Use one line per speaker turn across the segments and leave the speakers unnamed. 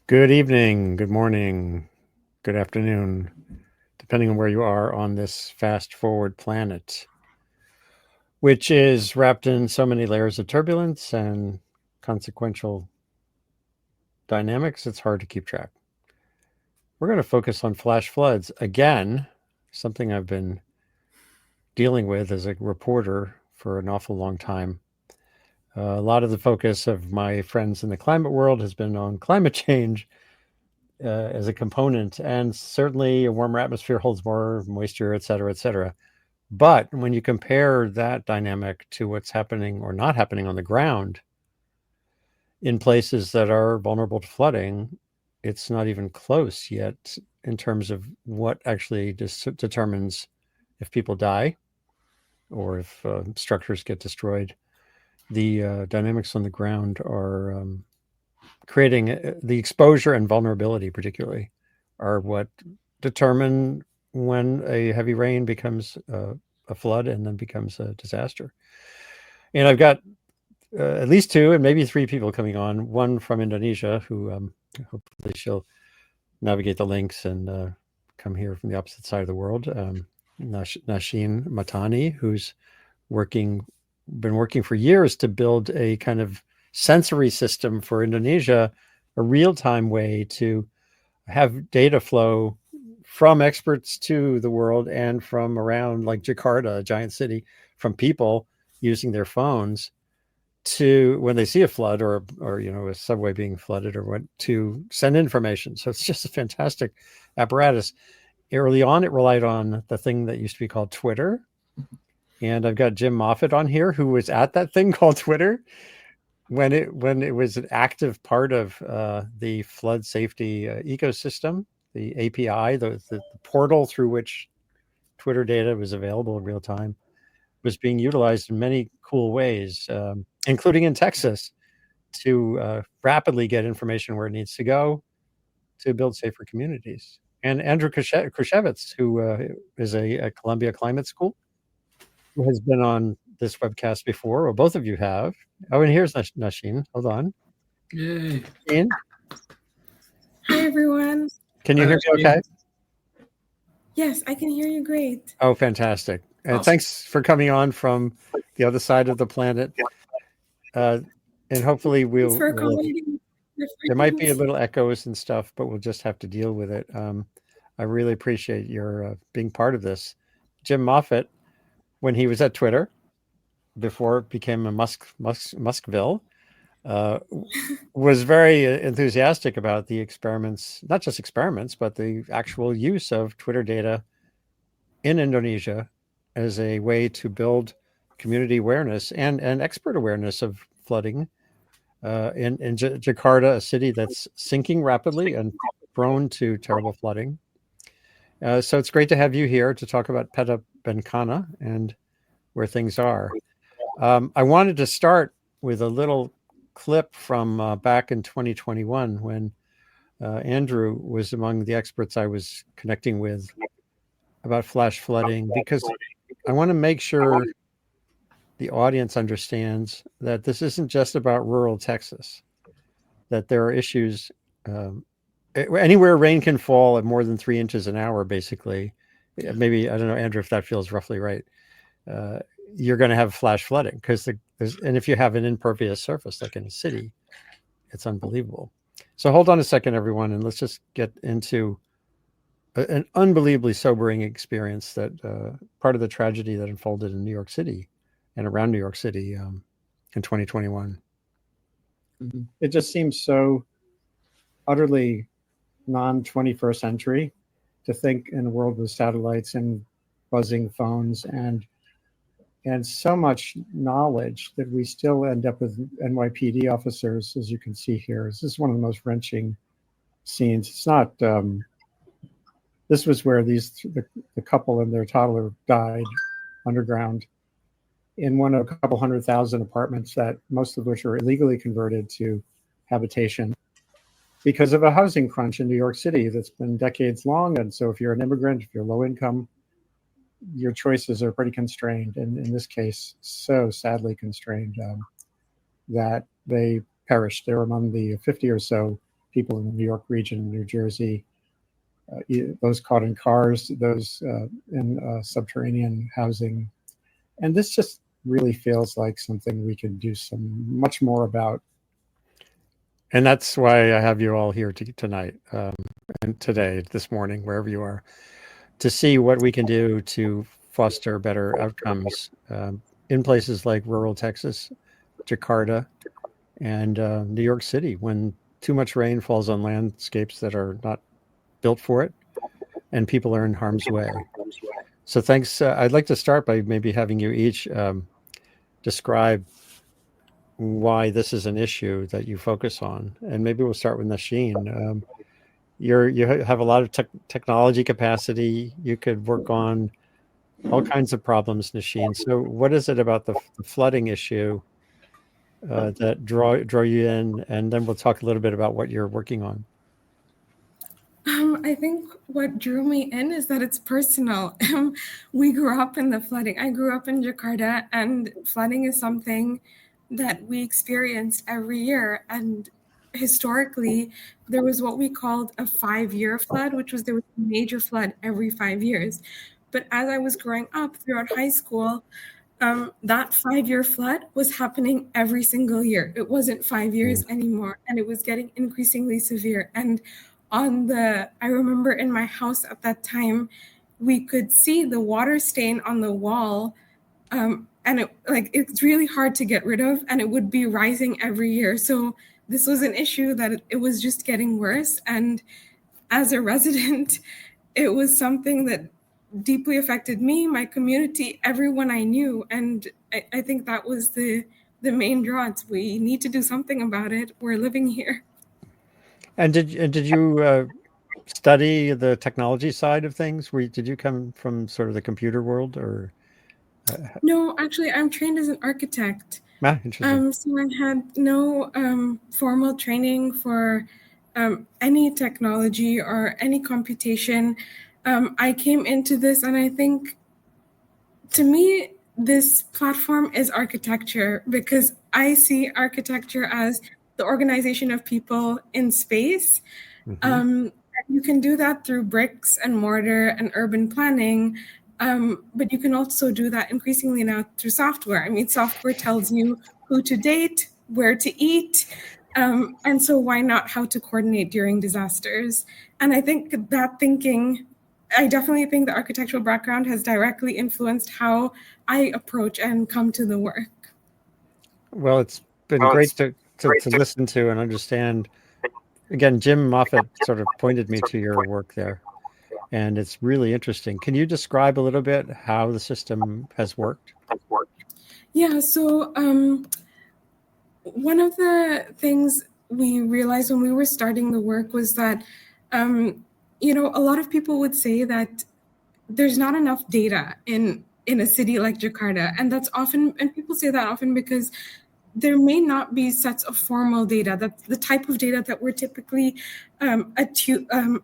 Good evening, good morning, good afternoon, depending on where you are on this fast forward planet, which is wrapped in so many layers of turbulence and consequential dynamics, it's hard to keep track. We're going to focus on flash floods again, something I've been dealing with as a reporter for an awful long time. A lot of the focus of my friends in the climate world has been on climate change as a component, and certainly a warmer atmosphere holds more moisture, et cetera, et cetera. But when you compare that dynamic to what's happening or not happening on the ground in places that are vulnerable to flooding, it's not even close yet in terms of what actually determines if people die or if structures get destroyed. The dynamics on the ground are creating the exposure and vulnerability, particularly, are what determine when a heavy rain becomes a flood and then becomes a disaster. And I've got at least two and maybe three people coming on. One from Indonesia, who hopefully she'll navigate the links and come here from the opposite side of the world. Nasheen Mahtani, who's been working for years to build a kind of sensory system for Indonesia, a real-time way to have data flow from experts to the world and from around like Jakarta, a giant city, from people using their phones to when they see a flood or a subway being flooded or what, to send information. So it's just a fantastic apparatus. Early on, it relied on the thing that used to be called Twitter. And I've got Jim Moffat on here, who was at that thing called Twitter when it was an active part of the flood safety ecosystem, the API, the portal through which Twitter data was available in real time, was being utilized in many cool ways, including in Texas, to rapidly get information where it needs to go to build safer communities. And Andrew Krushevitz, who is a Columbia Climate School, who has been on this webcast before, or both of you have. Oh, and here's Nasheen. Hold on.
Yay.
Nasheen,
Hi, everyone.
can you hear me okay?
Yes, I can hear you great.
Oh, fantastic. And
Awesome.
thanks for coming on from the other side of the planet. And hopefully
Thanks for accommodating the
there might be a
frequency.
little echoes and stuff, but we'll just have to deal with it. I really appreciate your being part of this. Jim Moffat, when he was at Twitter, before it became a Muskville, was very enthusiastic about the experiments, not just experiments, but the actual use of Twitter data in Indonesia as a way to build community awareness and expert awareness of flooding in Jakarta, a city that's sinking rapidly and prone to terrible flooding. So it's great to have you here to talk about Peta Bencana and where things are. I wanted to start with a little clip from back in 2021 when Andrew was among the experts I was connecting with about flash flooding, because I want to make sure the audience understands that this isn't just about rural Texas, that there are issues anywhere rain can fall at more than 3 inches an hour, basically. Maybe, I don't know, Andrew, if that feels roughly right. You're going to have flash flooding because and if you have an impervious surface like in a city, it's unbelievable. So hold on a second, everyone, and let's just get into an unbelievably sobering experience that part of the tragedy that unfolded in New York City and around New York City in 2021.
Mm-hmm.
It just seems so utterly non-21st century to think in a world with satellites and buzzing phones and so much knowledge that we still end up with NYPD officers, as you can see here. This is one of the most wrenching scenes. It's not. This was where the couple and their toddler died underground in one of a couple 100,000 apartments that most of which are illegally converted to habitation because of a housing crunch in New York City that's been decades long. And so if you're an immigrant, if you're low income, your choices are pretty constrained. And in this case, so sadly constrained that they perished. They're among the 50 or so people in the New York region, New Jersey, those caught in cars, those in subterranean housing. And this just really feels like something we could do much more about. And that's why I have you all here tonight and today, this morning, wherever you are, to see what we can do to foster better outcomes in places like rural Texas, Jakarta, and New York City, when too much rain falls on landscapes that are not built for it and people are in harm's way. So thanks. I'd like to start by maybe having you each describe why this is an issue that you focus on. And maybe we'll start with Nasheen. You have a lot of technology capacity. You could work on all kinds of problems, Nasheen. So what is it about the flooding issue that draw you in? And then we'll talk a little bit about what you're working on.
I think what drew me in is that it's personal. We grew up in the flooding. I grew up in Jakarta, and flooding is something that we experienced every year. And historically, there was what we called a 5-year flood, which was there was a major flood every 5 years. But as I was growing up throughout high school, that 5-year flood was happening every single year. It wasn't 5 years anymore, and it was getting increasingly severe. And I remember in my house at that time, we could see the water stain on the wall, and it's really hard to get rid of, and it would be rising every year. So this was an issue that it was just getting worse. And as a resident, it was something that deeply affected me, my community, everyone I knew. And I think that was the main draw. We need to do something about it. We're living here. And
did you study the technology side of things? Did you come from sort of the computer world, or?
No, actually, I'm trained as an architect.
Interesting.
So I had no formal training for any technology or any computation. I came into this, and I think, to me, this platform is architecture, because I see architecture as the organization of people in space. You can do that through bricks and mortar and urban planning, but you can also do that increasingly now through software. I mean, software tells you who to date, where to eat, and so why not how to coordinate during disasters? And I think that thinking, I definitely think the architectural background has directly influenced how I approach and come to the work.
Well, it's been great to listen to and understand. Again, Jim Moffat sort of pointed me to your work there, and it's really interesting. Can you describe a little bit how the system has worked?
Yeah, so one of the things we realized when we were starting the work was that, a lot of people would say that there's not enough data in a city like Jakarta. And that's often, and people say that often because there may not be sets of formal data, that's the type of data that we're typically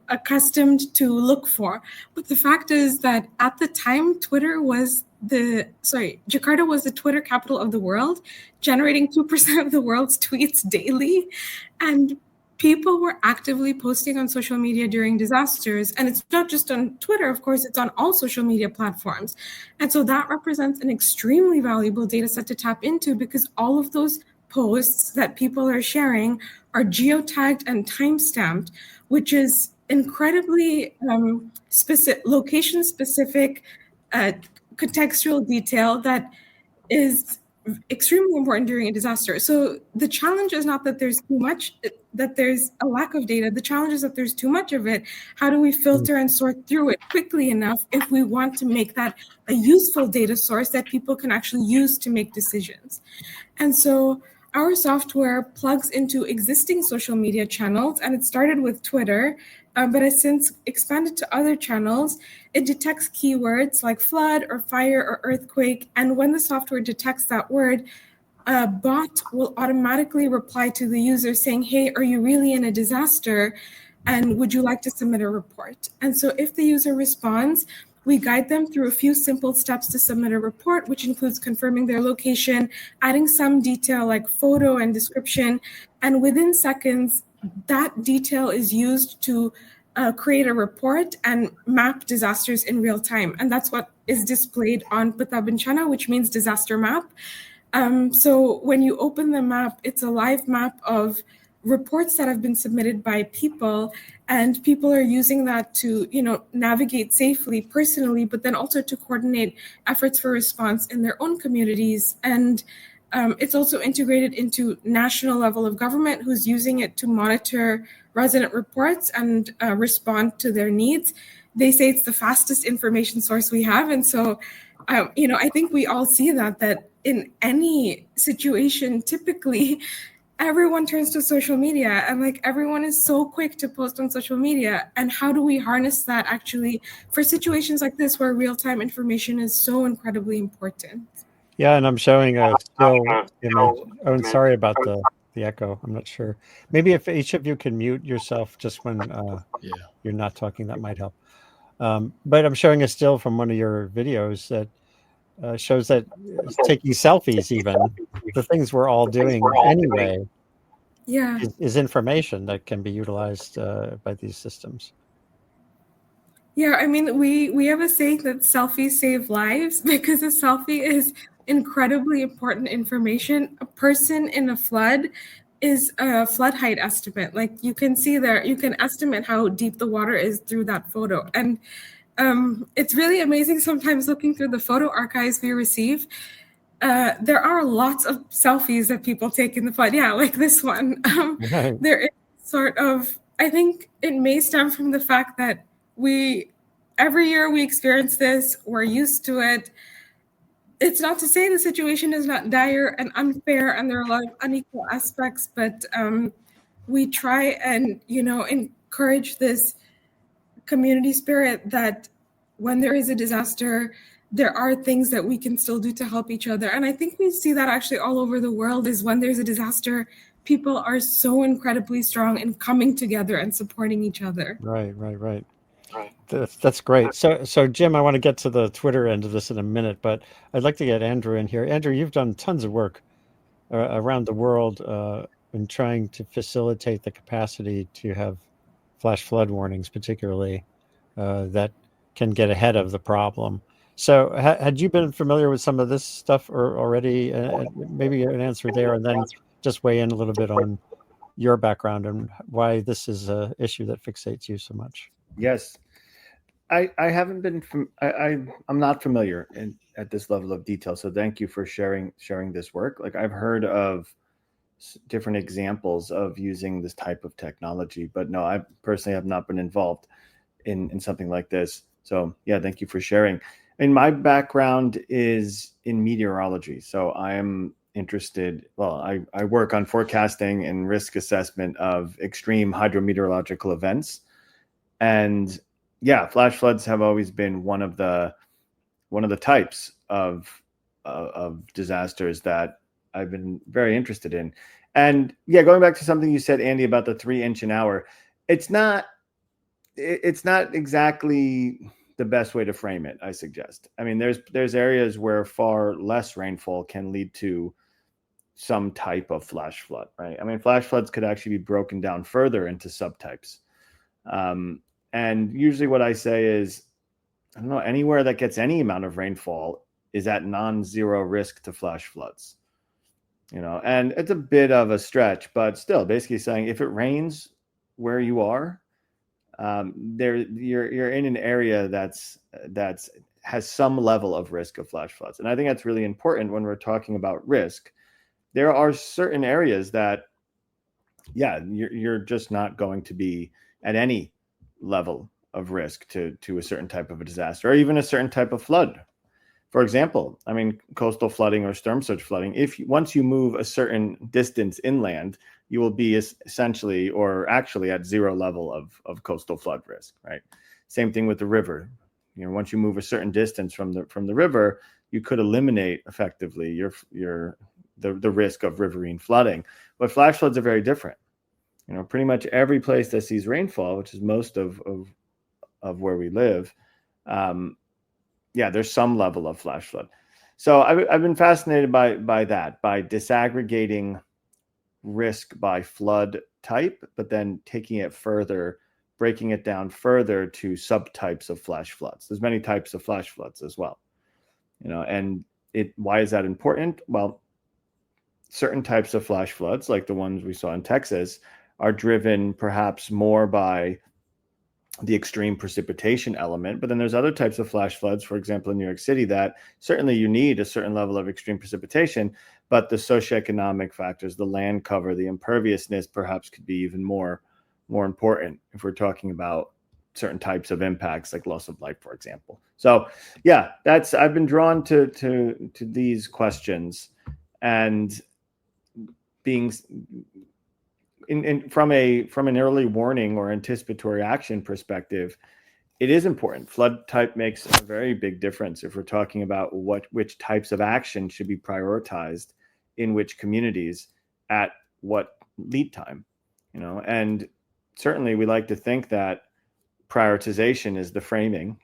accustomed to look for. But the fact is that at the time, Jakarta was the Twitter capital of the world, generating 2% of the world's tweets daily. And people were actively posting on social media during disasters. And it's not just on Twitter, of course, it's on all social media platforms. And so that represents an extremely valuable data set to tap into, because all of those posts that people are sharing are geotagged and time-stamped, which is incredibly location-specific contextual detail that is extremely important during a disaster. So the challenge is not that there's too much, that there's a lack of data. The challenge is that there's too much of it. How do we filter and sort through it quickly enough if we want to make that a useful data source that people can actually use to make decisions? And so our software plugs into existing social media channels, and it started with Twitter, but has since expanded to other channels. It detects keywords like flood or fire or earthquake, and when the software detects that word, a bot will automatically reply to the user saying, hey, are you really in a disaster? And would you like to submit a report? And so if the user responds, we guide them through a few simple steps to submit a report, which includes confirming their location, adding some detail like photo and description, and within seconds, that detail is used to create a report and map disasters in real time. And that's what is displayed on Pita Bencana, which means disaster map. So when you open the map, it's a live map of reports that have been submitted by people, and people are using that to, navigate safely personally, but then also to coordinate efforts for response in their own communities. And it's also integrated into national level of government, who's using it to monitor resident reports and respond to their needs. They say it's the fastest information source we have. And so, I think we all see that in any situation, typically, everyone turns to social media, and like everyone is so quick to post on social media. And how do we harness that actually for situations like this where real-time information is so incredibly important?
Yeah, and I'm showing a still image. Oh, and sorry about the echo. I'm not sure. Maybe if each of you can mute yourself just when
Yeah.
you're not talking, that might help. But I'm showing a still from one of your videos that shows that it's taking selfies, even the things we're all doing anyway,
Yeah.
is information that can be utilized by these systems.
Yeah, I mean, we have a saying that selfies save lives, because a selfie is incredibly important information. A person in a flood is a flood height estimate. Like you can see there, you can estimate how deep the water is through that photo. And it's really amazing sometimes looking through the photo archives we receive. There are lots of selfies that people take in the flood. Yeah, like this one.
Right.
There is sort of, I think it may stem from the fact that every year we experience this, we're used to it. It's not to say the situation is not dire and unfair, and there are a lot of unequal aspects, but we try and, encourage this community spirit that when there is a disaster, there are things that we can still do to help each other. And I think we see that actually all over the world, is when there's a disaster, people are so incredibly strong in coming together and supporting each other.
Right. That's great. So Jim, I want to get to the Twitter end of this in a minute, but I'd like to get Andrew in here. Andrew, you've done tons of work around the world in trying to facilitate the capacity to have flash flood warnings, particularly that can get ahead of the problem. So had you been familiar with some of this stuff or already? Maybe an answer there, and then just weigh in a little bit on your background and why this is an issue that fixates you so much.
Yes. I haven't been I'm not familiar at this level of detail. So thank you for sharing this work. Like I've heard of different examples of using this type of technology, but no, I personally have not been involved in something like this. So yeah, thank you for sharing. And my background is in meteorology. So I'm interested, I work on forecasting and risk assessment of extreme hydrometeorological events. And yeah, flash floods have always been one of the types of disasters that I've been very interested in. And yeah, going back to something you said, Andy, about the 3 inch an hour, it's not exactly the best way to frame it, I suggest. I mean, there's areas where far less rainfall can lead to some type of flash flood, right? I mean, flash floods could actually be broken down further into subtypes. And usually what I say is, I don't know, anywhere that gets any amount of rainfall is at non-zero risk to flash floods. And it's a bit of a stretch, but still basically saying if it rains where you are, you're in an area that's has some level of risk of flash floods. And I think that's really important when we're talking about risk. There are certain areas that, yeah, you're just not going to be at any level of risk to a certain type of a disaster or even a certain type of flood. For example, I mean, coastal flooding or storm surge flooding, once you move a certain distance inland, you will be essentially or actually at zero level of coastal flood risk, right? Same thing with the river. Once you move a certain distance from the river, you could eliminate effectively the risk of riverine flooding. But flash floods are very different. Pretty much every place that sees rainfall, which is most of where we live, there's some level of flash flood. So I've been fascinated by that, by disaggregating risk by flood type, but then taking it further, breaking it down further to subtypes of flash floods. There's many types of flash floods as well, and why is that important? Well, certain types of flash floods, like the ones we saw in Texas, are driven perhaps more by the extreme precipitation element. But then there's other types of flash floods, for example, in New York City, that certainly you need a certain level of extreme precipitation, but the socioeconomic factors, the land cover, the imperviousness perhaps could be even more important if we're talking about certain types of impacts like loss of life, for example. So yeah, I've been drawn to these questions, and being from an early warning or anticipatory action perspective, it is important. Flood type makes a very big difference if we're talking about which types of action should be prioritized in which communities at what lead time, and certainly we like to think that prioritization is the framing.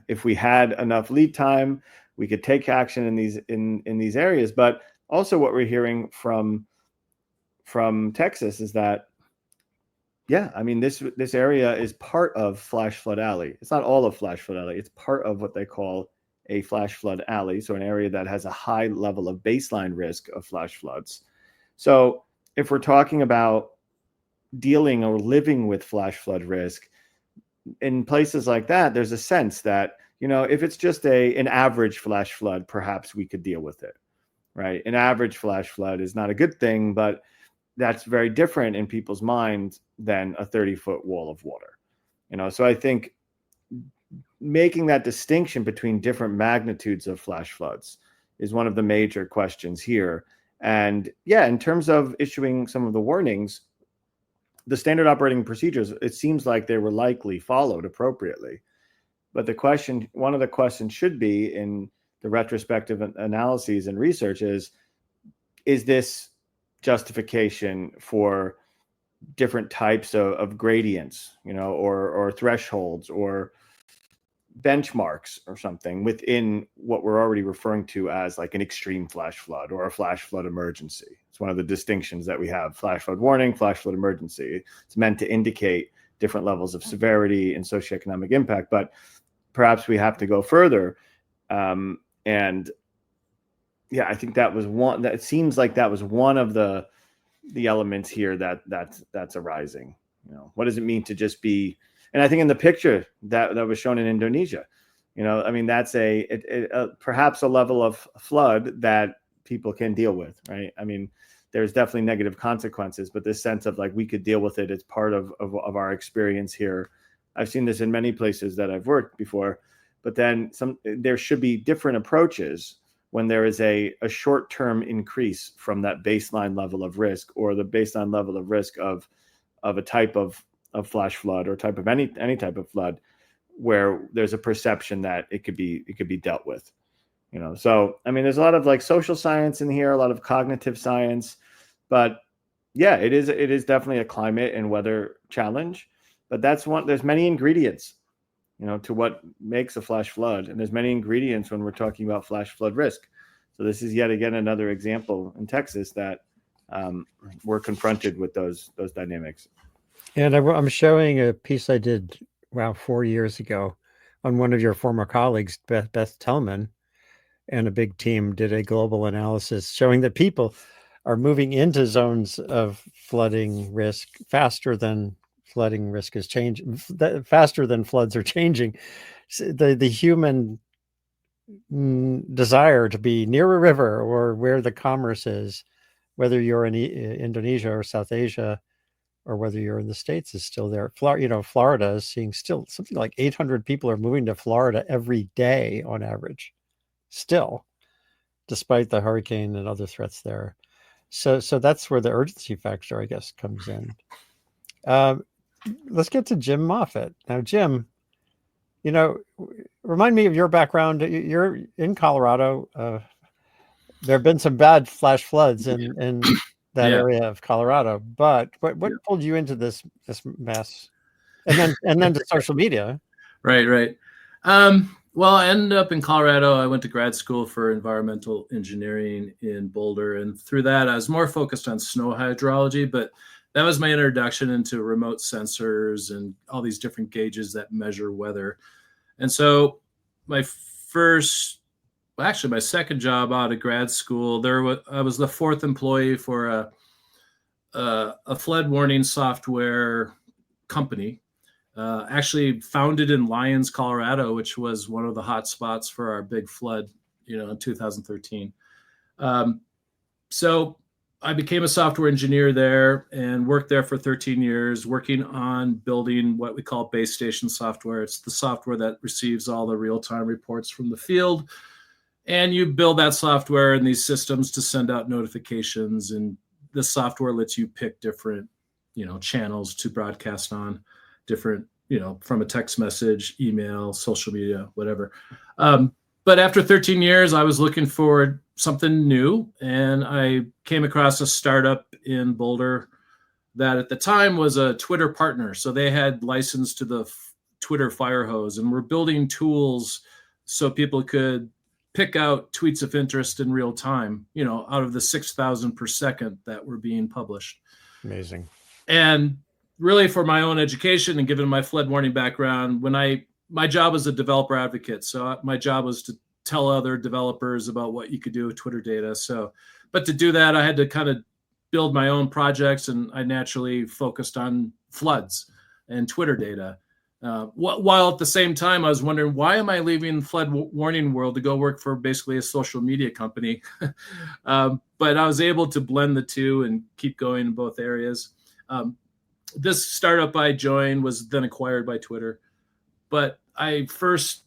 If we had enough lead time, we could take action in these areas. But also what we're hearing from Texas is that, this area is part of Flash Flood Alley. It's not all of Flash Flood Alley. It's part of what they call a flash flood alley. So an area that has a high level of baseline risk of flash floods. So if we're talking about dealing or living with flash flood risk in places like that, there's a sense that, if it's just an average flash flood, perhaps we could deal with it, right? An average flash flood is not a good thing, but that's very different in people's minds than a 30-foot wall of water. So I think making that distinction between different magnitudes of flash floods is one of the major questions here. And in terms of issuing some of the warnings, the standard operating procedures, it seems like they were likely followed appropriately. But one of the questions should be in the retrospective analyses and research is this justification for different types of gradients, or thresholds or benchmarks or something within what we're already referring to as like an extreme flash flood or a flash flood emergency. It's one of the distinctions that we have: flash flood warning, flash flood emergency. It's meant to indicate different levels of severity and socioeconomic impact, but perhaps we have to go further. And I think that was one. That it seems like that was one of the elements here that's arising. What does it mean to just be? And I think in the picture that was shown in Indonesia, that's perhaps a level of flood that people can deal with, right? There's definitely negative consequences, but this sense of like we could deal with it, it's part of our experience here. I've seen this in many places that I've worked before, but then there should be different approaches when there is a short-term increase from that baseline level of risk, or the baseline level of risk of a type of flash flood or type of any type of flood, where there's a perception that it could be dealt with. So there's a lot of like social science in here, a lot of cognitive science, but it is definitely a climate and weather challenge. But there's many ingredients, to what makes a flash flood, and there's many ingredients when we're talking about flash flood risk. So this is yet again another example in Texas that we're confronted with those dynamics.
And I'm showing a piece I did 4 years ago on one of your former colleagues, Beth Tellman, and a big team did a global analysis showing that people are moving into zones of flooding risk faster than flooding risk is changing, faster than floods are changing. The human desire to be near a river or where the commerce is, whether you're in Indonesia or South Asia, or whether you're in the States, is still there. Florida is seeing still something like 800 people are moving to Florida every day on average, still, despite the hurricane and other threats there. So that's where the urgency factor, I guess, comes in. Let's get to Jim Moffitt. Now, Jim, remind me of your background. You're in Colorado. There have been some bad flash floods in that area of Colorado, but what pulled you into this mess, and then to social media?
Right. Well, I ended up in Colorado. I went to grad school for environmental engineering in Boulder. And through that, I was more focused on snow hydrology, but that was my introduction into remote sensors and all these different gauges that measure weather. And so my my second job out of grad school, I was the fourth employee for a flood warning software company. Actually founded in Lyons, Colorado, which was one of the hot spots for our big flood, in 2013. So I became a software engineer there and worked there for 13 years, working on building what we call base station software. It's the software that receives all the real-time reports from the field. And you build that software and these systems to send out notifications. And the software lets you pick different, channels to broadcast on. Different, from a text message, email, social media, whatever. But after 13 years, I was looking for something new, and I came across a startup in Boulder that at the time was a Twitter partner. So they had license to the Twitter fire hose, and we're building tools so people could pick out tweets of interest in real time, out of the 6,000 per second that were being published.
Amazing.
And really for my own education and given my flood warning background, my job was a developer advocate. So my job was to tell other developers about what you could do with Twitter data. But to do that, I had to kind of build my own projects, and I naturally focused on floods and Twitter data. While at the same time, I was wondering, why am I leaving the flood warning world to go work for basically a social media company? But I was able to blend the two and keep going in both areas. This startup I joined was then acquired by Twitter, but I first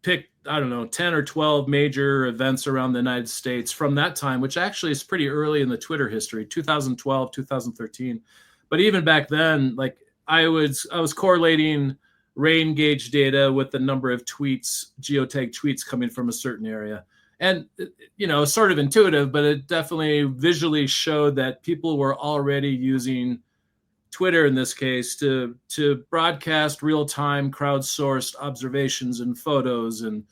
picked, 10 or 12 major events around the United States from that time, which actually is pretty early in the Twitter history, 2012, 2013. But even back then, I was correlating rain gauge data with the number of tweets, geotag tweets coming from a certain area. And, sort of intuitive, but it definitely visually showed that people were already using Twitter in this case to broadcast real-time crowdsourced observations and photos. And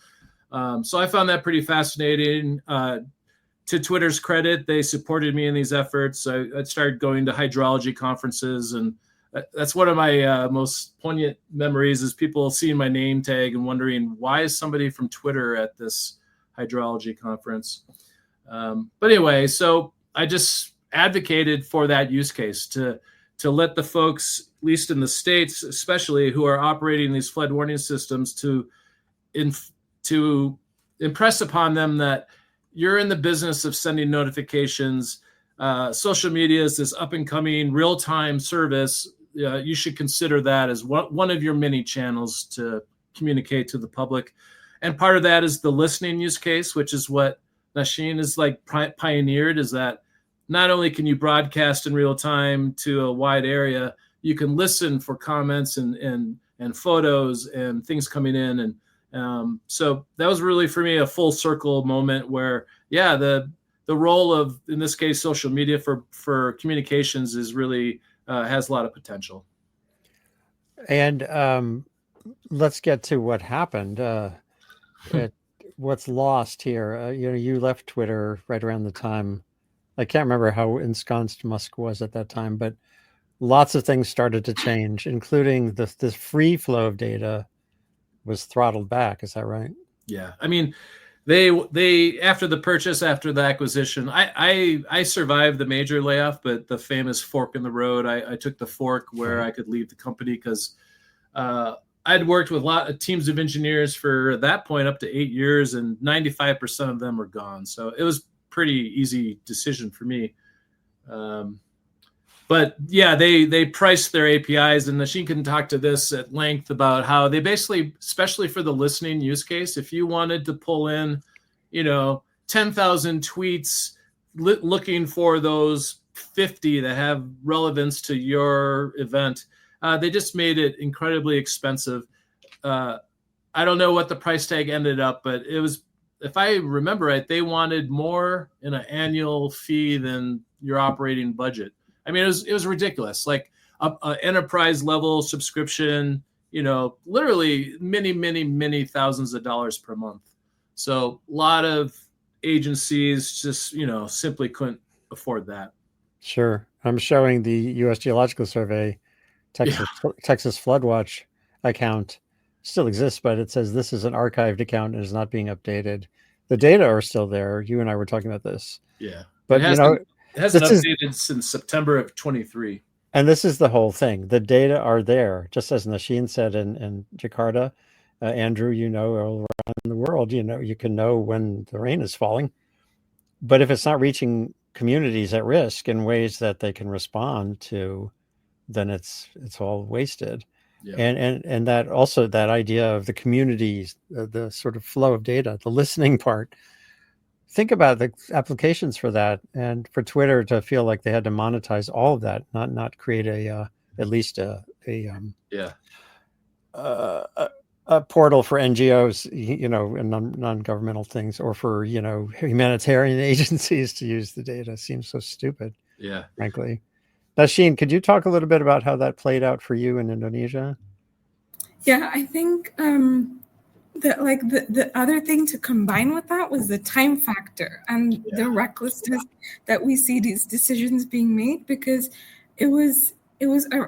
so I found that pretty fascinating. To Twitter's credit, they supported me in these efforts. I started going to hydrology conferences, and that's one of my most poignant memories is people seeing my name tag and wondering, why is somebody from Twitter at this hydrology conference? But anyway, so I just advocated for that use case to let the folks, at least in the States, especially who are operating these flood warning systems, to impress upon them that you're in the business of sending notifications. Social media is this up and coming real-time service. You should consider that as one of your many channels to communicate to the public. And part of that is the listening use case, which is what Nashin is pioneered, is that not only can you broadcast in real time to a wide area, you can listen for comments and photos and things coming in. And so that was really, for me, a full circle moment where, the role of, in this case, social media for communications is really has a lot of potential.
And let's get to what happened. What's lost here? You left Twitter right around the time. I can't remember how ensconced Musk was at that time, but lots of things started to change, including this free flow of data was throttled back. Is that right?
Yeah. I mean, they after the purchase, after the acquisition, I survived the major layoff, but the famous fork in the road, I took the fork where I could leave the company because I'd worked with a lot of teams of engineers for at that point up to 8 years, and 95% of them were gone. So it was pretty easy decision for me. But they priced their APIs, and Nashin can talk to this at length about how they basically, especially for the listening use case, if you wanted to pull in, 10,000 tweets looking for those 50 that have relevance to your event, they just made it incredibly expensive. I don't know what the price tag ended up, but it was, if I remember right, they wanted more in an annual fee than your operating budget. I mean, it was ridiculous. Like a enterprise level subscription, literally many thousands of dollars per month. So a lot of agencies just, simply couldn't afford that.
Sure. I'm showing the U.S. Geological Survey Texas Flood Watch account still exists, but it says this is an archived account and is not being updated. The data are still there. You and I were talking about this.
Yeah.
But
it hasn't updated since September of 23.
And this is the whole thing. The data are there, just as Nasheen said in Jakarta. Andrew, all around the world, you can know when the rain is falling. But if it's not reaching communities at risk in ways that they can respond to, then it's all wasted. Yeah. And that also, that idea of the communities, the sort of flow of data, the listening part. Think about the applications for that, and for Twitter to feel like they had to monetize all of that, not create at least a portal for NGOs, and non-governmental things, or for humanitarian agencies to use the data. Seems so stupid.
Yeah,
frankly. Nasheen, could you talk a little bit about how that played out for you in Indonesia?
Yeah, I think the other thing to combine with that was the time factor and the recklessness that we see these decisions being made, because it was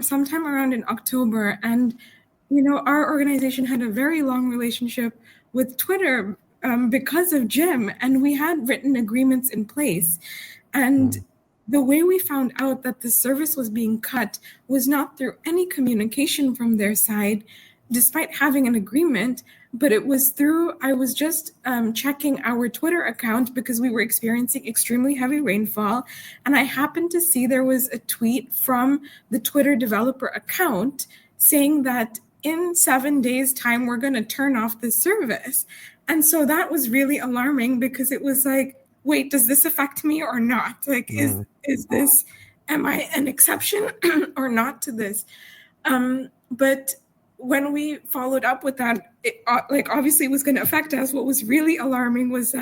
sometime around in October, and our organization had a very long relationship with Twitter because of Jim, and we had written agreements in place. And the way we found out that the service was being cut was not through any communication from their side, despite having an agreement, but it was through, I was just checking our Twitter account because we were experiencing extremely heavy rainfall. And I happened to see there was a tweet from the Twitter developer account saying that in 7 days' time, we're going to turn off the service. And so that was really alarming, because it was like, wait, does this affect me or not? Like, is this, am I an exception or not to this? But when we followed up with that, it, obviously it was going to affect us. What was really alarming was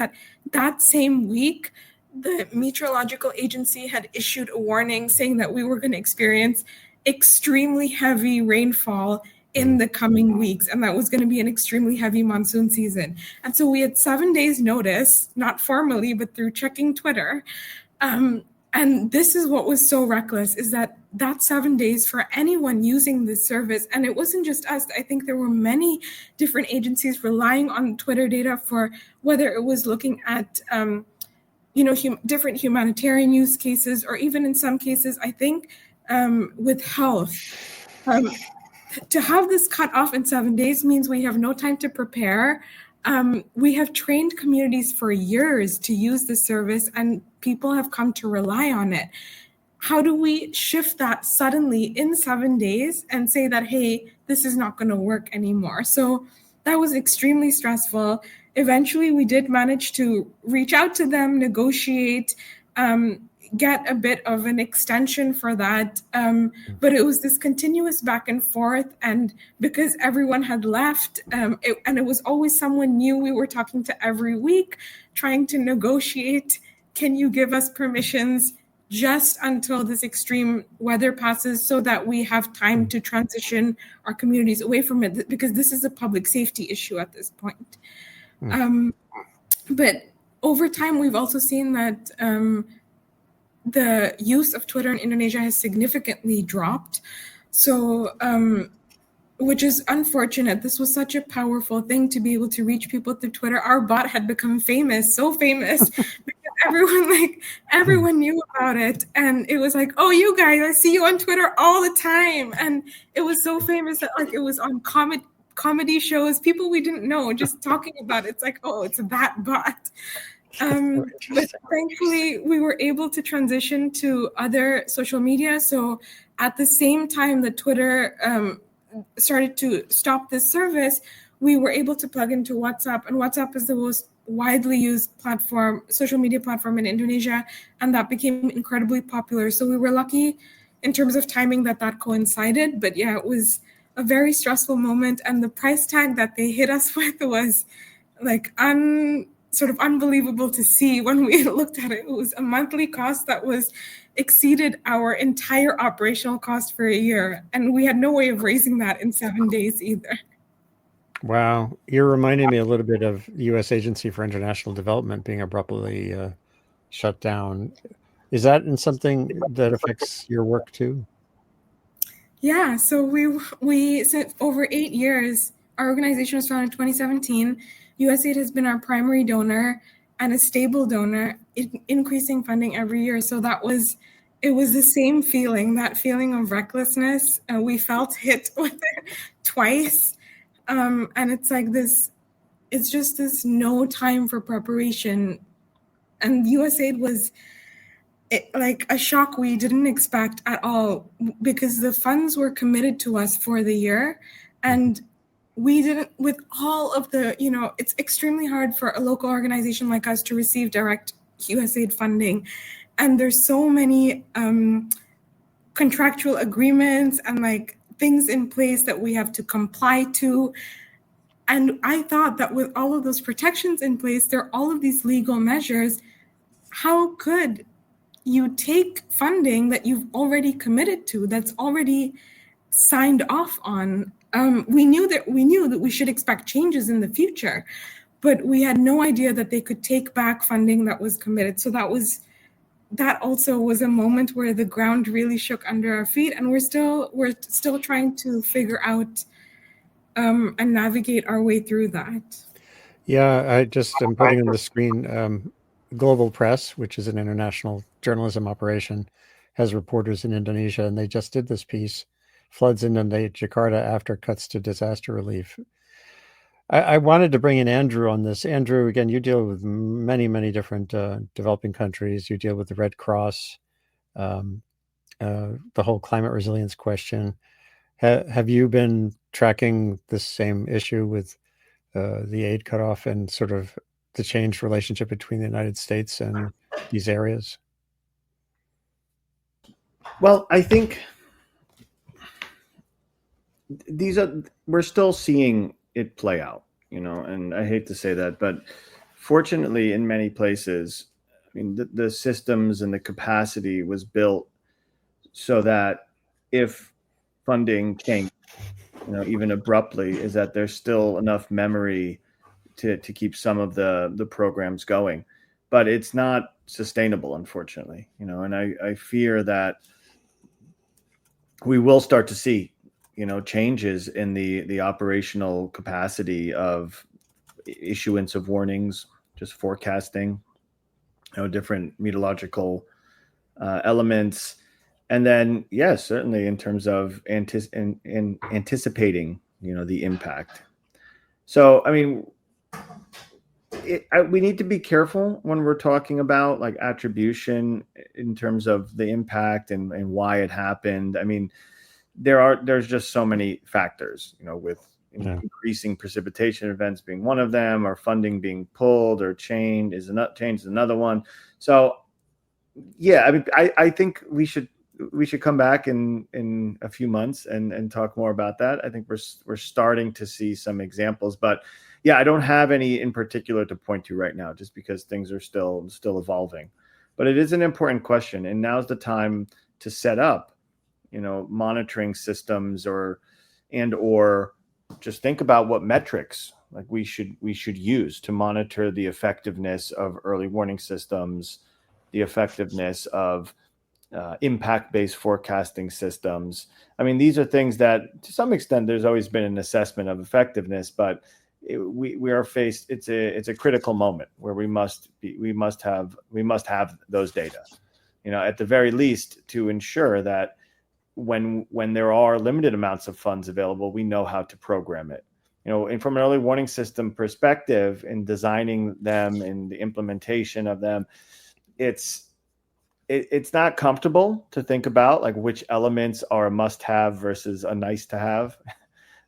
that same week, the meteorological agency had issued a warning saying that we were going to experience extremely heavy rainfall in the coming weeks, and that was going to be an extremely heavy monsoon season. And so we had 7 days notice, not formally, but through checking Twitter. And this is what was so reckless, is that 7 days for anyone using this service, and it wasn't just us. I think there were many different agencies relying on Twitter data for whether it was looking at, different humanitarian use cases, or even in some cases, I think with health. To have this cut off in 7 days means we have no time to prepare. We have trained communities for years to use the service, and people have come to rely on it. How do we shift that suddenly in 7 days and say that, hey, this is not going to work anymore? So that was extremely stressful. Eventually, we did manage to reach out to them, negotiate, get a bit of an extension for that. But it was this continuous back and forth. And because everyone had left, and it was always someone new we were talking to every week, trying to negotiate, can you give us permissions just until this extreme weather passes so that we have time to transition our communities away from it, because this is a public safety issue at this point. But over time, we've also seen that the use of Twitter in Indonesia has significantly dropped. So, which is unfortunate. This was such a powerful thing to be able to reach people through Twitter. Our bot had become famous, so famous, because everyone knew about it. And it was like, oh, you guys, I see you on Twitter all the time. And it was so famous that it was on comedy shows, people we didn't know just talking about it. It's like, oh, it's that bot. But thankfully, we were able to transition to other social media. So at the same time that Twitter started to stop this service, we were able to plug into WhatsApp. And WhatsApp is the most widely used social media platform in Indonesia. And that became incredibly popular. So we were lucky in terms of timing that coincided. But yeah, it was a very stressful moment. And the price tag that they hit us with was sort of unbelievable to see when we looked at it. It was a monthly cost that was exceeded our entire operational cost for a year. And we had no way of raising that in 7 days either.
Wow. You're reminding me a little bit of the U.S. Agency for International Development being abruptly shut down. Is that in something that affects your work too?
Yeah, so we since over 8 years, our organization was founded in 2017. USAID has been our primary donor and a stable donor, increasing funding every year. So it was the same feeling, that feeling of recklessness. We felt hit with it twice. And it's like this, it's just this no time for preparation. And USAID was like a shock we didn't expect at all, because the funds were committed to us for the year, and we didn't, with all of the, it's extremely hard for a local organization like us to receive direct USAID funding, and there's so many contractual agreements and like things in place that we have to comply to. And I thought that with all of those protections in place, there are all of these legal measures. How could you take funding that you've already committed to, that's already signed off on? We knew that we should expect changes in the future, but we had no idea that they could take back funding that was committed. So that also was a moment where the ground really shook under our feet, and we're still trying to figure out and navigate our way through that.
Yeah, I'm putting on the screen. Global Press, which is an international journalism operation, has reporters in Indonesia, and they just did this piece: floods inundate Jakarta after cuts to disaster relief. I wanted to bring in Andrew on this. Andrew, again, you deal with many, many different developing countries. You deal with the Red Cross, the whole climate resilience question. Have you been tracking this same issue with the aid cutoff and sort of the changed relationship between the United States and these areas?
Well, I think we're still seeing it play out, and I hate to say that, but fortunately in many places, I mean, the systems and the capacity was built so that if funding changed, even abruptly, is that there's still enough memory to keep some of the programs going, but it's not sustainable, unfortunately, and I fear that we will start to see, changes in the operational capacity of issuance of warnings, just forecasting, different meteorological elements. And then, yes, certainly in terms of anticipating, the impact. So, I mean, we need to be careful when we're talking about like attribution in terms of the impact and why it happened. I mean, there's just so many factors, with increasing precipitation events being one of them, or funding being pulled or changed is another one. So, yeah, I mean, I think we should come back in a few months and talk more about that. I think we're starting to see some examples, but yeah, I don't have any in particular to point to right now, just because things are still evolving. But it is an important question, and now's the time to set up, monitoring systems or just think about what metrics like we should use to monitor the effectiveness of early warning systems, the effectiveness of impact-based forecasting systems. I mean, these are things that to some extent there's always been an assessment of effectiveness, but we are faced. It's a critical moment where we must have those data, at the very least, to ensure that when there are limited amounts of funds available, we know how to program it. And from an early warning system perspective, in designing them and the implementation of them, it's not comfortable to think about like which elements are a must-have versus a nice-to-have,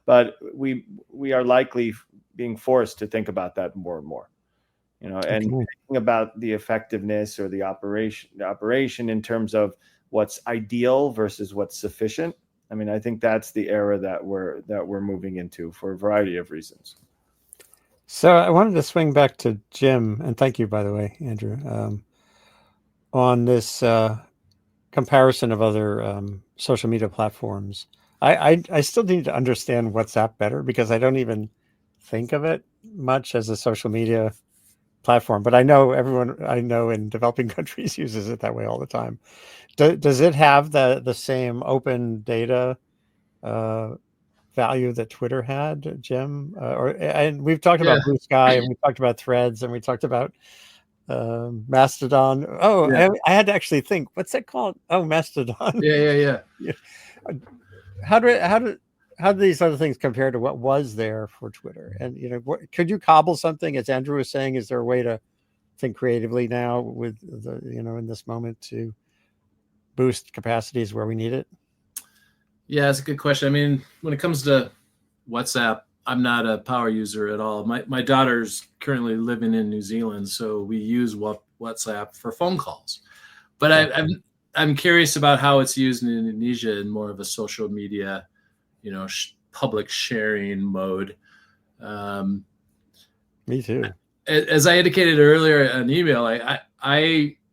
but we are likely being forced to think about that more and more, and thinking about the effectiveness or the operation in terms of what's ideal versus what's sufficient. I mean, I think that's the era that we're moving into for a variety of reasons.
So I wanted to swing back to Jim, and thank you, by the way, Andrew, on this comparison of other social media platforms, I still need to understand WhatsApp better because I don't even think of it much as a social media platform. But I know everyone I know in developing countries uses it that way all the time. Does it have the same open data value that Twitter had, Jim? And we've talked
Yeah.
about Blue Sky, and we talked about Threads, and we talked about Mastodon. Oh,
Yeah.
I had to actually think. What's that called? Oh, Mastodon.
Yeah.
How do these other things compare to what was there for Twitter? And could you cobble something? As Andrew was saying, is there a way to think creatively now with the in this moment to boost capacities where we need it?
Yeah, that's a good question. I mean, when it comes to WhatsApp, I'm not a power user at all. My daughter's currently living in New Zealand, so we use WhatsApp for phone calls. But I'm curious about how it's used in Indonesia in more of a social media, public sharing mode.
Me too.
As I indicated earlier in email,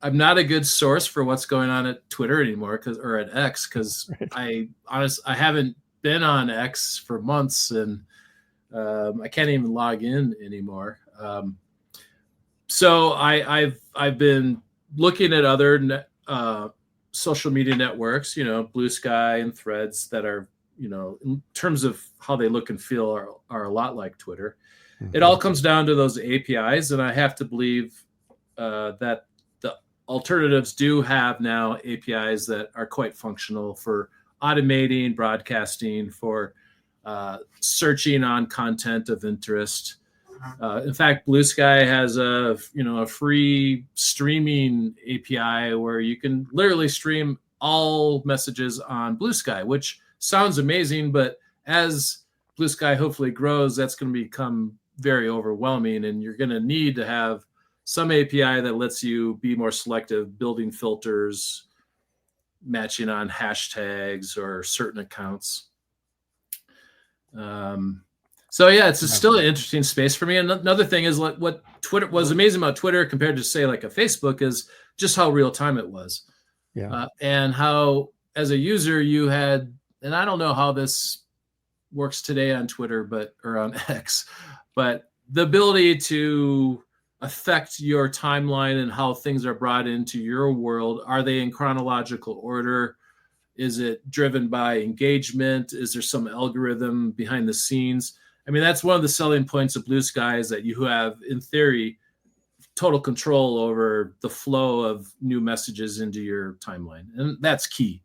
I'm not a good source for what's going on at Twitter anymore, or at X, because I haven't been on X for months, and I can't even log in anymore. So I've been looking at other social media networks, Blue Sky and Threads, that are, in terms of how they look and feel, are a lot like Twitter. Mm-hmm. It all comes down to those APIs, and I have to believe that the alternatives do have now APIs that are quite functional for automating broadcasting, for searching on content of interest. In fact, Blue Sky has a free streaming API where you can literally stream all messages on Blue Sky, which sounds amazing, but as Blue Sky hopefully grows, that's going to become very overwhelming, and you're going to need to have some API that lets you be more selective, building filters, matching on hashtags or certain accounts. So yeah, it's still an interesting space for me. And another thing is, like, what Twitter was amazing about Twitter compared to, say, like a Facebook, is just how real time it was.
Yeah.
And how, as a user, you had, and I don't know how this works today on Twitter, or on X, but the ability to affect your timeline and how things are brought into your world. Are they in chronological order? Is it driven by engagement? Is there some algorithm behind the scenes? I mean, that's one of the selling points of Blue Sky, is that you have, in theory, total control over the flow of new messages into your timeline. And that's key.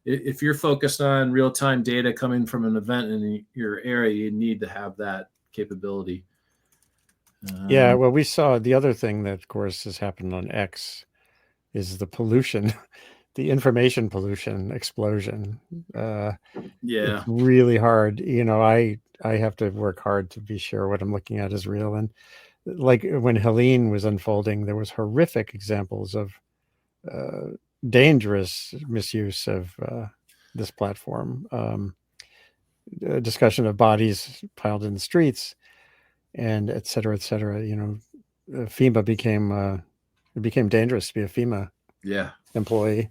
If you're focused on real-time data coming from an event in your area, you need to have that capability.
Yeah, well, we saw the other thing that, of course, has happened on X is the pollution, the information pollution explosion. It's really hard. I have to work hard to be sure what I'm looking at is real. And like when Helene was unfolding, there was horrific examples of dangerous misuse of this platform. A discussion of bodies piled in the streets, and et cetera, et cetera. FEMA it became dangerous to be a FEMA employee.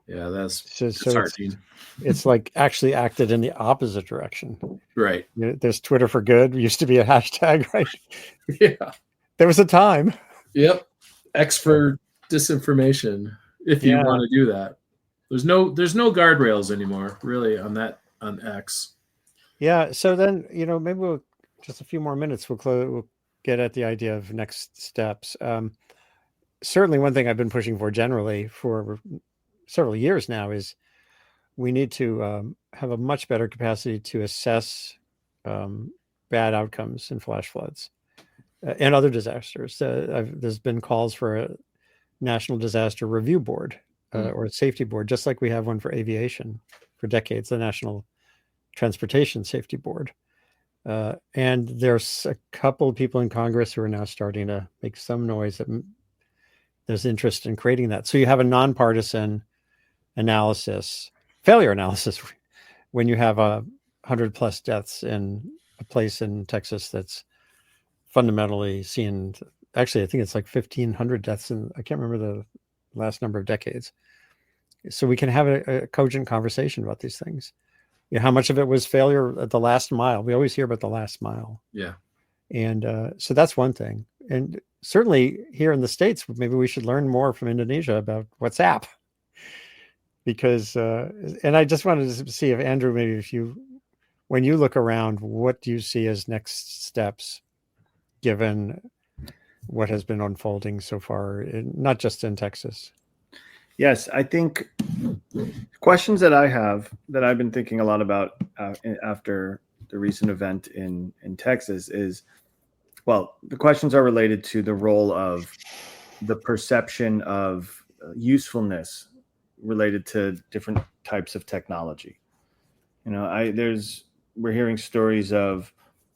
Yeah, that's
disheartening. It's like actually acted in the opposite direction.
Right.
There's Twitter for good. It used to be a hashtag, right?
Yeah.
There was a time.
Yep. X for disinformation, if you want to do that. There's no guardrails anymore, really, on X.
Yeah. So then, maybe we'll just a few more minutes. We'll get at the idea of next steps. Certainly, one thing I've been pushing for generally for several years now is we need to have a much better capacity to assess bad outcomes in flash floods and other disasters. There's been calls for a national disaster review board or a safety board, just like we have one for aviation for decades, the National Transportation Safety Board. And there's a couple of people in Congress who are now starting to make some noise that there's interest in creating that. So you have a nonpartisan failure analysis, when you have 100+ deaths in a place in Texas that's fundamentally seen. Actually, I think it's like 1,500 deaths I can't remember the last number of decades. so we can have a cogent conversation about these things. You know, how much of it was failure at the last mile? We always hear about the last mile.
Yeah.
And so that's one thing. And certainly here in the States, maybe we should learn more from Indonesia about WhatsApp. Because, and I just wanted to see if Andrew, maybe if you, when you look around, what do you see as next steps, given what has been unfolding so far, not just in Texas?
Yes, I think questions that I have that I've been thinking a lot about after the recent event in Texas is, well, the questions are related to the role of the perception of usefulness related to different types of technology. You know, we're hearing stories of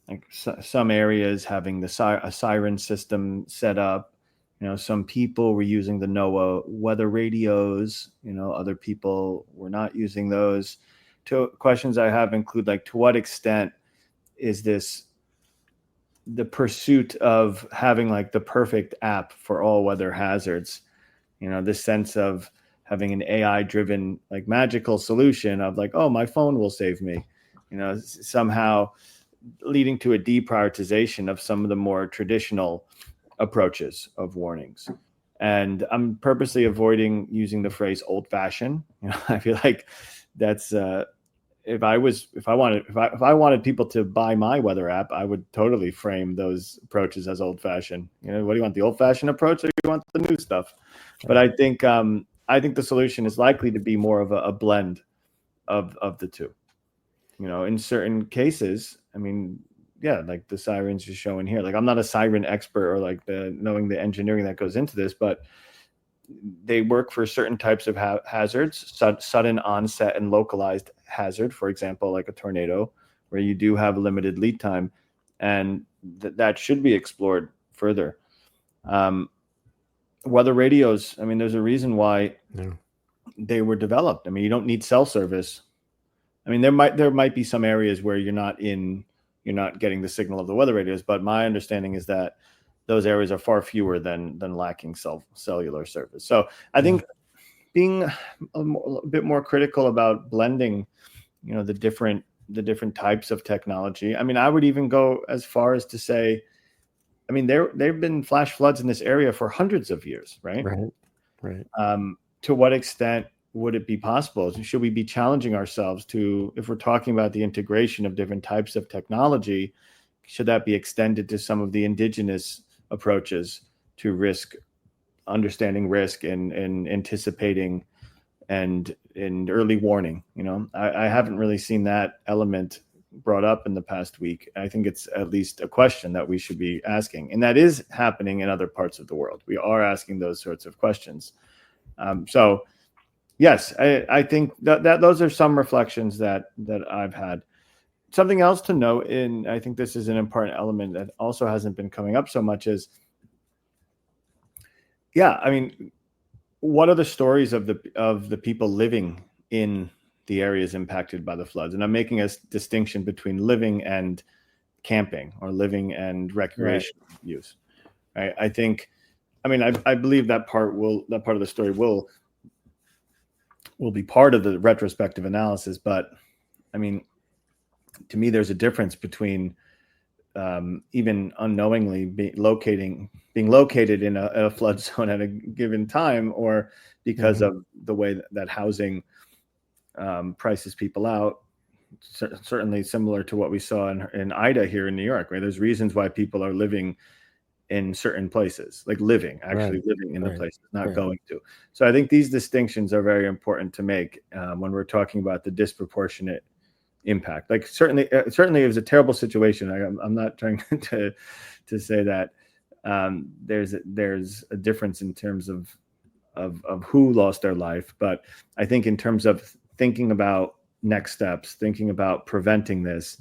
like some areas having a siren system set up. You know, some people were using the NOAA weather radios. You know, other people were not using those. Questions I have include, like, to what extent is this the pursuit of having like the perfect app for all weather hazards? You know, this sense of having an AI driven, like, magical solution of like, oh, my phone will save me, you know, somehow leading to a deprioritization of some of the more traditional approaches of warnings. And I'm purposely avoiding using the phrase old fashioned. You know, I feel like that's if I wanted people to buy my weather app, I would totally frame those approaches as old fashioned. You know, what do you want, the old fashioned approach, or you want the new stuff? But I think the solution is likely to be more of a blend of the two. You know, in certain cases, I mean, yeah, like the sirens you're showing here. Like, I'm not a siren expert or like knowing the engineering that goes into this, but they work for certain types of hazards, sudden onset and localized hazard, for example, like a tornado, where you do have a limited lead time, and that should be explored further. Weather radios, I mean, there's a reason why they were developed. I mean, you don't need cell service. I mean, there might be some areas where you're not getting the signal of the weather radios, but my understanding is that those areas are far fewer than lacking cellular service. So I think being a bit more critical about blending, you know, the different types of technology. I mean, I would even go as far as to say, I mean, there've been flash floods in this area for hundreds of years, right?
Right.
To what extent would it be possible? Should we be challenging ourselves to, if we're talking about the integration of different types of technology, should that be extended to some of the indigenous approaches to risk, understanding risk and anticipating and in early warning? You know, I haven't really seen that element brought up in the past week. I think it's at least a question that we should be asking, and that is happening in other parts of the world. We are asking those sorts of questions. So yes, I think that those are some reflections that I've had. Something else to note, and I think this is an important element that also hasn't been coming up so much, is, I mean, what are the stories of the people living in the areas impacted by the floods? And I'm making a distinction between living and camping, or living and recreation use. Right? I think, I mean, I believe that part of the story will be part of the retrospective analysis. But I mean, to me, there's a difference between even unknowingly being located in a flood zone at a given time, or because of the way that housing prices people out. Certainly similar to what we saw in Ida here in New York, right? There's reasons why people are living in certain places, like living in the places, not going to. So I think these distinctions are very important to make when we're talking about the disproportionate impact. Like, certainly it was a terrible situation. I'm not trying to say that there's a difference in terms of who lost their life, but I think in terms of thinking about next steps, thinking about preventing this,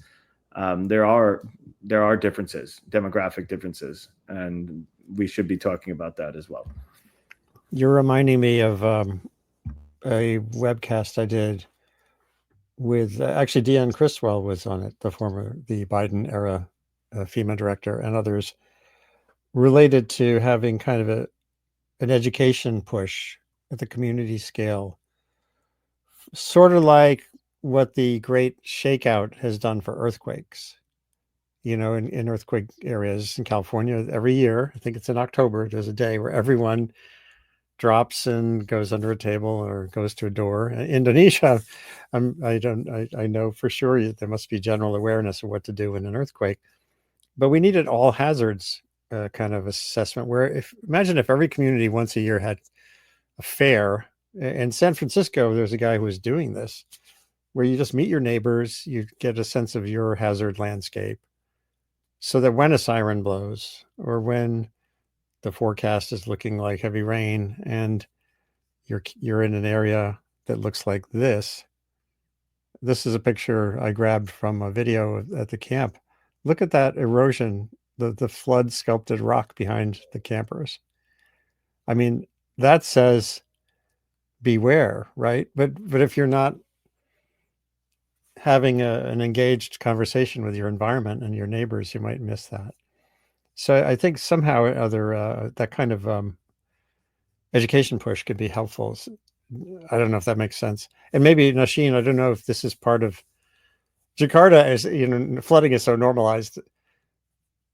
there are differences, demographic differences, and we should be talking about that as well.
You're reminding me of a webcast I did with actually Deanne Criswell was on it, the Biden era FEMA director, and others, related to having kind of an education push at the community scale sort of like what the Great Shakeout has done for earthquakes. You know, in earthquake areas in California, every year, I think it's in October, there's a day where everyone drops and goes under a table or goes to a door. Indonesia, I know for sure there must be general awareness of what to do in an earthquake, but we needed all hazards kind of assessment. Where imagine if every community once a year had a fair. In San Francisco, there's a guy who was doing this, where you just meet your neighbors, you get a sense of your hazard landscape, so that when a siren blows or when the forecast is looking like heavy rain and you're in an area that looks like this. This is a picture I grabbed from a video at the camp. Look at that erosion, the flood sculpted rock behind the campers. I mean, that says beware, right? But if you're not having an engaged conversation with your environment and your neighbors, you might miss that. So I think somehow or other that kind of education push could be helpful. I don't know if that makes sense. And maybe Nasheen, I don't know if this is part of Jakarta. Is, you know, flooding is so normalized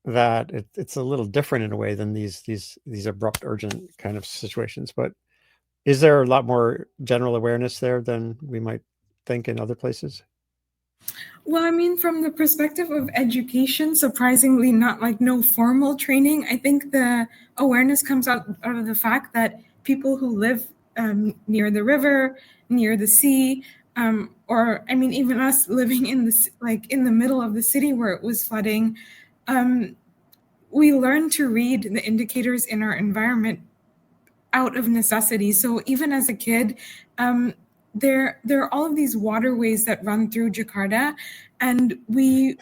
that it's a little different in a way than these abrupt, urgent kind of situations. But is there a lot more general awareness there than we might think in other places?
Well, I mean, from the perspective of education, surprisingly, not like no formal training. I think the awareness comes out of the fact that people who live near the river, near the sea, or I mean, even us living in this, like in the middle of the city where it was flooding, we learned to read the indicators in our environment out of necessity. So even as a kid, there are all of these waterways that run through Jakarta, and we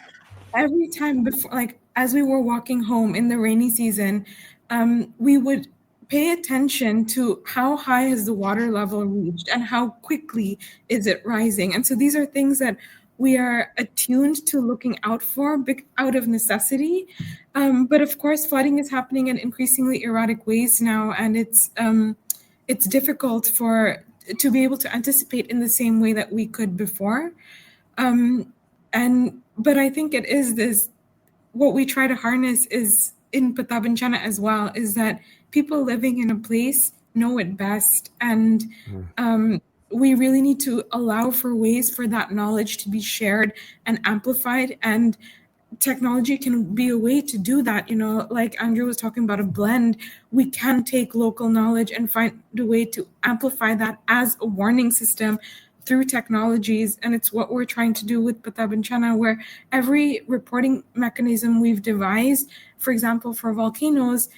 every time before, like as we were walking home in the rainy season, we would pay attention to how high has the water level reached and how quickly is it rising. And so these are things that we are attuned to looking out for out of necessity. But of course, flooding is happening in increasingly erratic ways now, and it's difficult to be able to anticipate in the same way that we could before. But I think it is this, what we try to harness is in Peta Bencana as well, is that people living in a place know it best. And we really need to allow for ways for that knowledge to be shared and amplified. And technology can be a way to do that. You know, like Andrew was talking about a blend, we can take local knowledge and find a way to amplify that as a warning system through technologies. And it's what we're trying to do with Peta Bencana, where every reporting mechanism we've devised, for example, for volcanoes,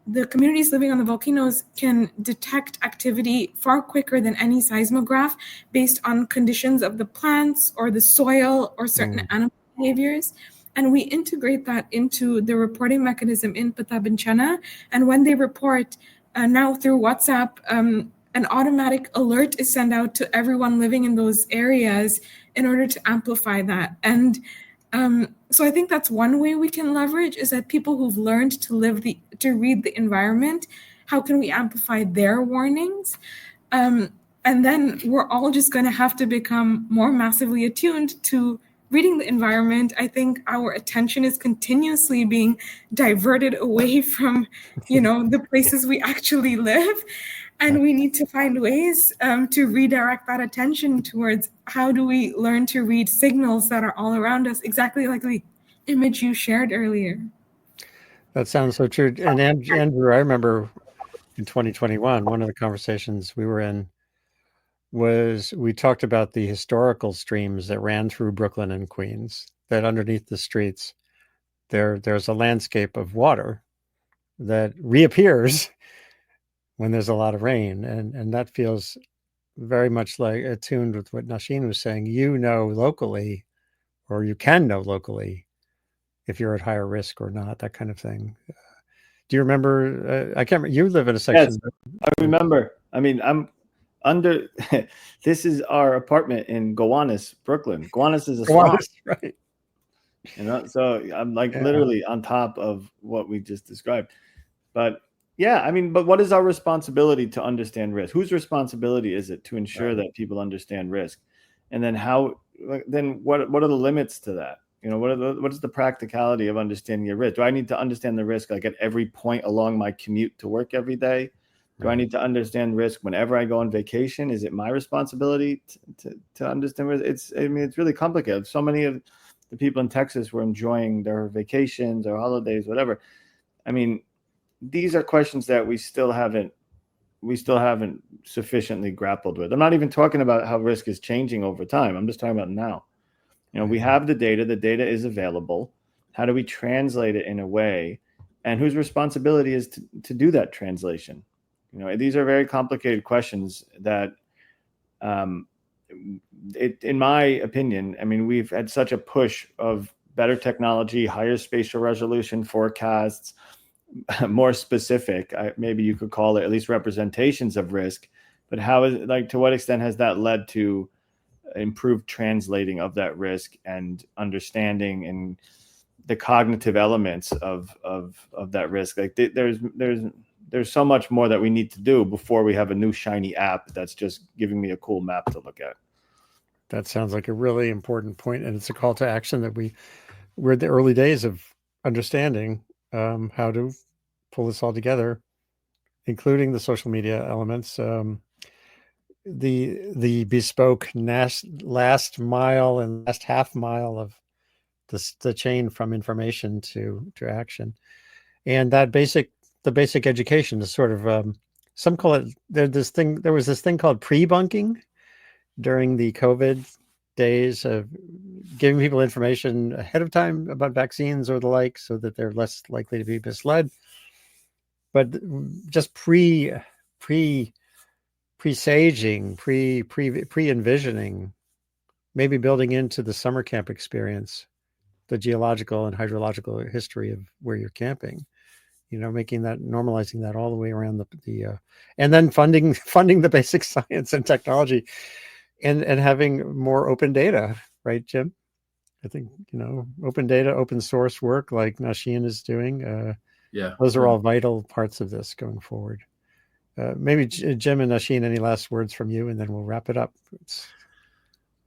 the communities living on the volcanoes can detect activity far quicker than any seismograph based on conditions of the plants or the soil or certain animal behaviors. And we integrate that into the reporting mechanism in Peta Bencana. And when they report now through WhatsApp, an automatic alert is sent out to everyone living in those areas in order to amplify that. And so I think that's one way we can leverage, is that people who've learned to read the environment, how can we amplify their warnings? And then we're all just going to have to become more massively attuned to reading the environment. I think our attention is continuously being diverted away from, the places we actually live. And we need to find ways to redirect that attention towards how do we learn to read signals that are all around us, exactly like the image you shared earlier.
That sounds so true. And Andrew, I remember in 2021, one of the conversations we were in was we talked about the historical streams that ran through Brooklyn and Queens, that underneath the streets, there's a landscape of water that reappears when there's a lot of rain. And that feels very much like attuned with what Nasheen was saying. Locally, or you can know locally if you're at higher risk or not, that kind of thing. Do you remember? I can't remember. You live in a section.
Yes, I remember. I mean, I'm under. This is our apartment in Gowanus, Brooklyn. Gowanus is a swamp,
right?
So I'm like literally on top of what we just described. But Yeah, I mean, but what is our responsibility to understand risk? Whose responsibility is it to ensure that people understand risk? And then what are the limits to that? What is the practicality of understanding your risk? Do I need to understand the risk like at every point along my commute to work every day? Do I need to understand risk whenever I go on vacation? Is it my responsibility to understand risk? It's really complicated. So many of the people in Texas were enjoying their vacations or holidays, whatever. I mean, these are questions that we still haven't sufficiently grappled with. I'm not even talking about how risk is changing over time. I'm just talking about now. We have the data is available. How do we translate it in a way, and whose responsibility is to do that translation? These are very complicated questions that, in my opinion, I mean, we've had such a push of better technology, higher spatial resolution forecasts, more specific, maybe you could call it at least representations of risk, but to what extent has that led to improved translating of that risk and understanding and the cognitive elements of that risk? Like there's so much more that we need to do before we have a new shiny app that's just giving me a cool map to look at.
That sounds like a really important point, and it's a call to action that we're in the early days of understanding how to pull this all together, including the social media elements, the bespoke last mile and last half mile of the chain from information to action, and the basic education is sort of some call it there was this thing called pre-bunking during the COVID days of giving people information ahead of time about vaccines or the like, so that they're less likely to be misled. But just presaging, pre-envisioning, maybe building into the summer camp experience, the geological and hydrological history of where you're camping, normalizing that all the way around the and then funding the basic science and technology, and having more open data, right, Jim? I think, open data, open source work like Nashin is doing. Those are all vital parts of this going forward. Maybe Jim and Nashin, any last words from you, and then we'll wrap it up.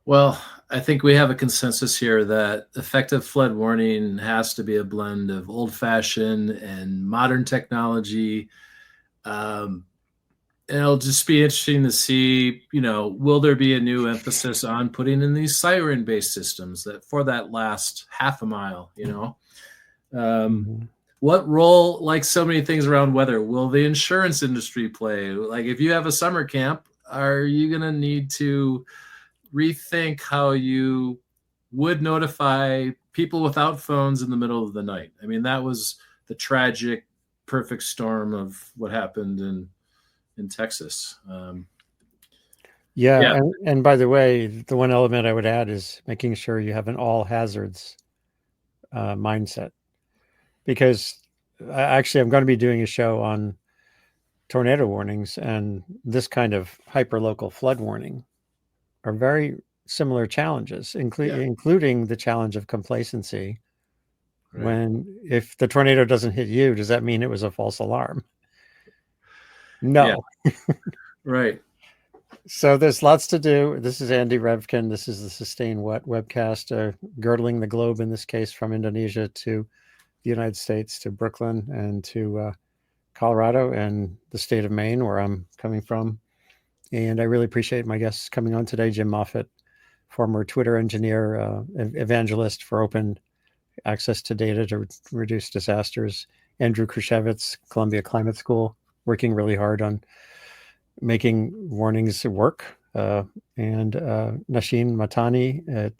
Well, I think we have a consensus here that effective flood warning has to be a blend of old-fashioned and modern technology. And it'll just be interesting to see, will there be a new emphasis on putting in these siren-based systems that for that last half a mile, What role, like so many things around weather, will the insurance industry play? Like if you have a summer camp, are you going to need to rethink how you would notify people without phones in the middle of the night? I mean, that was the tragic perfect storm of what happened in Texas.
And by the way, the one element I would add is making sure you have an all hazards mindset, because I'm going to be doing a show on tornado warnings, and this kind of hyperlocal flood warning are very similar challenges, including the challenge of complacency. Right. If the tornado doesn't hit you, does that mean it was a false alarm? No.
Yeah. Right.
So there's lots to do. This is Andy Revkin. This is the Sustain What webcast, girdling the globe, in this case, from Indonesia to the United States, to Brooklyn, and to Colorado, and the state of Maine, where I'm coming from. And I really appreciate my guests coming on today. Jim Moffitt, former Twitter engineer, evangelist for open access to data to reduce disasters. Andrew Krushevitz, Columbia Climate School, working really hard on making warnings work. And Nashin Mahtani at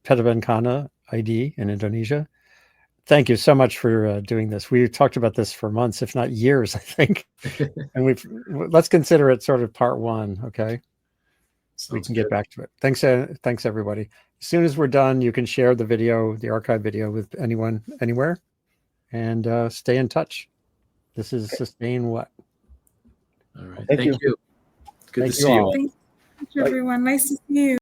Petabenkana ID in Indonesia. Thank you so much for doing this. We talked about this for months, if not years, I think. And let's consider it sort of part one, okay? We can get back to it. Thanks, everybody. As soon as we're done, you can share the video, the archive video, with anyone, anywhere, and stay in touch. This is Sustain What.
All right. Thank you. Good to see you all.
Thank you, everyone. Nice to see you.